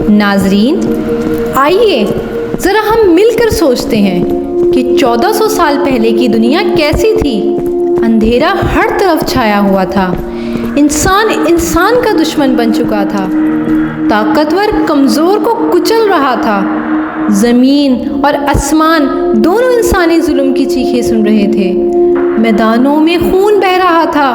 ناظرین، آئیے ذرا ہم مل کر سوچتے ہیں کہ 1400 سال پہلے کی دنیا کیسی تھی۔ اندھیرا ہر طرف چھایا ہوا تھا، انسان کا دشمن بن چکا تھا، طاقتور کمزور کو کچل رہا تھا، زمین اور آسمان دونوں انسانی ظلم کی چیخیں سن رہے تھے، میدانوں میں خون بہہ رہا تھا،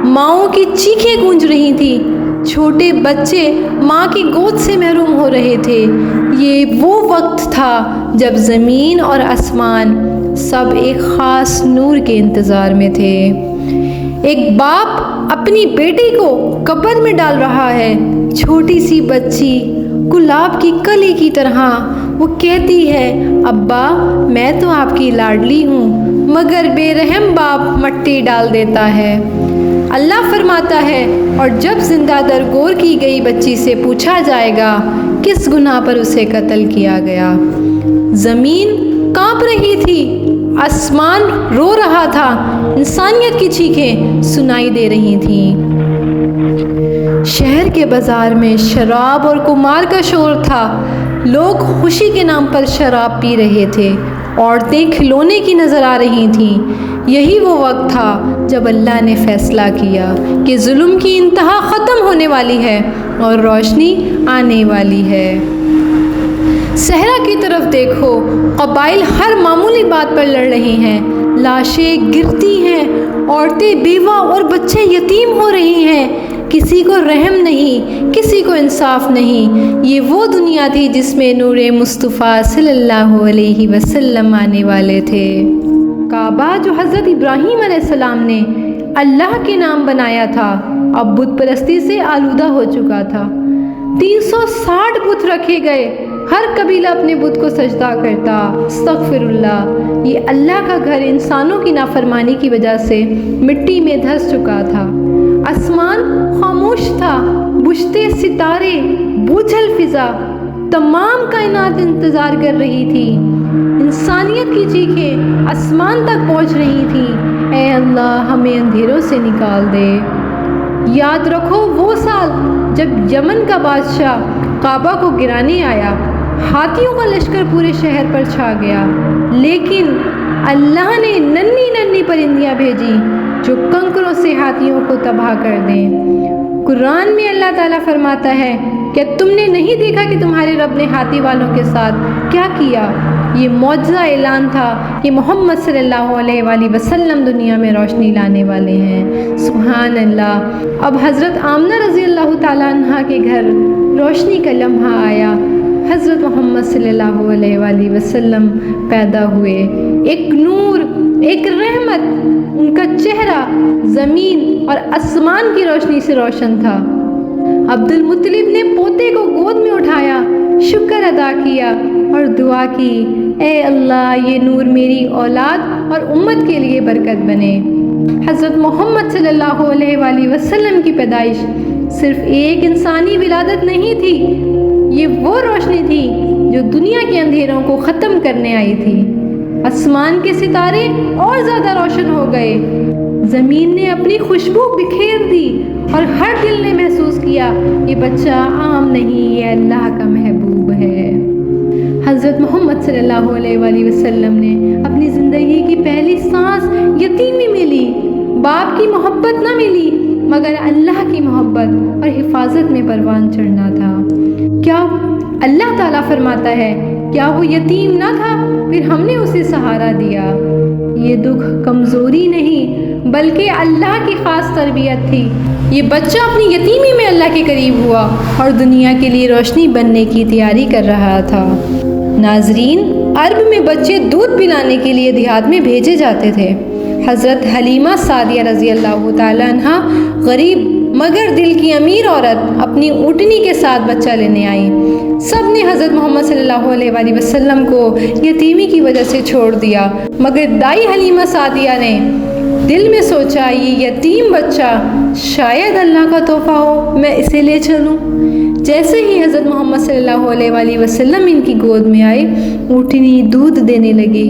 ماؤں کی چیخیں گونج رہی تھیں، چھوٹے بچے ماں کی گود سے محروم ہو رہے تھے۔ یہ وہ وقت تھا جب زمین اور آسمان سب ایک خاص نور کے انتظار میں تھے۔ ایک باپ اپنی بیٹی کو قبر میں ڈال رہا ہے، چھوٹی سی بچی گلاب کی کلی کی طرح۔ وہ کہتی ہے، ابا میں تو آپ کی لاڈلی ہوں، مگر بے رحم باپ مٹی ڈال دیتا ہے۔ اللہ فرماتا ہے، اور جب زندہ درگور کی گئی بچی سے پوچھا جائے گا کس گناہ پر اسے قتل کیا گیا۔ زمین کانپ رہی تھی، آسمان رو رہا تھا، انسانیت کی چیخیں سنائی دے رہی تھیں۔ شہر کے بازار میں شراب اور قمار کا شور تھا، لوگ خوشی کے نام پر شراب پی رہے تھے، عورتیں کھلونے کی نظر آ رہی تھیں۔ یہی وہ وقت تھا جب اللہ نے فیصلہ کیا کہ ظلم کی انتہا ختم ہونے والی ہے اور روشنی آنے والی ہے۔ صحرا کی طرف دیکھو، قبائل ہر معمولی بات پر لڑ رہے ہیں، لاشیں گرتی ہیں، عورتیں بیوہ اور بچے یتیم ہو رہے ہیں، کسی کو رحم نہیں، کسی کو انصاف نہیں۔ یہ وہ دنیا تھی جس میں نور مصطفیٰ صلی اللہ علیہ وسلم آنے والے تھے۔ کعبہ جو حضرت ابراہیم علیہ السلام نے اللہ کے نام بنایا تھا، اب بت پرستی سے آلودہ ہو چکا تھا۔ 360 بت رکھے گئے، ہر قبیلہ اپنے بت کو سجدہ کرتا۔ استغفر اللہ، یہ اللہ کا گھر انسانوں کی نافرمانی کی وجہ سے مٹی میں دھس چکا تھا۔ آسمان خاموش تھا، بجھتے ستارے، بوجھل فضا، تمام کائنات انتظار کر رہی تھی۔ انسانیت کی چیخیں آسمان تک پہنچ رہی تھیں، اے اللہ ہمیں اندھیروں سے نکال دے۔ یاد رکھو وہ سال جب یمن کا بادشاہ کعبہ کو گرانے آیا، ہاتھیوں کا لشکر پورے شہر پر چھا گیا، لیکن اللہ نے ننھی ننھی پرندیاں بھیجی جو کنکروں سے ہاتھیوں کو تباہ کر دیں۔ قرآن میں اللہ تعالیٰ فرماتا ہے، کیا تم نے نہیں دیکھا کہ تمہارے رب نے ہاتھی والوں کے ساتھ کیا کیا؟ یہ معجزہ اعلان تھا کہ محمد صلی اللہ علیہ وآلہ وسلم دنیا میں روشنی لانے والے ہیں۔ سبحان اللہ۔ اب حضرت آمنہ رضی اللہ تعالیٰ عنہ کے گھر روشنی کا لمحہ آیا، حضرت محمد صلی اللہ علیہ وآلہ وسلم پیدا ہوئے، ایک نور، ایک رحمت۔ ان کا چہرہ زمین اور آسمان کی روشنی سے روشن تھا۔ عبد المطلب نے پوتے کو گود میں اٹھایا، شکر ادا کیا اور دعا کی، اے اللہ یہ نور میری اولاد اور امت کے لیے برکت بنے۔ حضرت محمد صلی اللہ علیہ وآلہ وسلم کی پیدائش صرف ایک انسانی ولادت نہیں تھی، یہ وہ روشنی تھی جو دنیا کے اندھیروں کو ختم کرنے آئی تھی۔ آسمان کے ستارے اور زیادہ روشن ہو گئے، زمین نے اپنی خوشبو بکھیر دی اور ہر دل نے محسوس کیا یہ بچہ عام نہیں، یہ اللہ کا محبوب ہے۔ حضرت محمد صلی اللہ علیہ وآلہ وسلم نے اپنی زندگی کی پہلی سانس یتیمی میں لی، باپ کی محبت نہ ملی مگر اللہ کی محبت اور حفاظت میں پروان چڑھنا تھا۔ کیا اللہ تعالیٰ فرماتا ہے، کیا وہ یتیم نہ تھا، پھر ہم نے اسے سہارا دیا۔ یہ دکھ کمزوری نہیں بلکہ اللہ کی خاص تربیت تھی۔ یہ بچہ اپنی یتیمی میں اللہ کے قریب ہوا اور دنیا کے لیے روشنی بننے کی تیاری کر رہا تھا۔ ناظرین، عرب میں بچے دودھ پلانے کے لیے دیہات میں بھیجے جاتے تھے۔ حضرت حلیمہ سعدیہ رضی اللہ تعالیٰ عنہ غریب مگر دل کی امیر عورت اپنی اونٹنی کے ساتھ بچہ لینے آئی۔ سب نے حضرت محمد صلی اللہ علیہ وآلہ وسلم کو یتیمی کی وجہ سے چھوڑ دیا، مگر دائی حلیمہ سعدیہ نے دل میں سوچا، یہ یتیم بچہ شاید اللہ کا تحفہ ہو، میں اسے لے چلوں۔ جیسے ہی حضرت محمد صلی اللہ علیہ وآلہ وسلم ان کی گود میں آئے، اونٹنی دودھ دینے لگی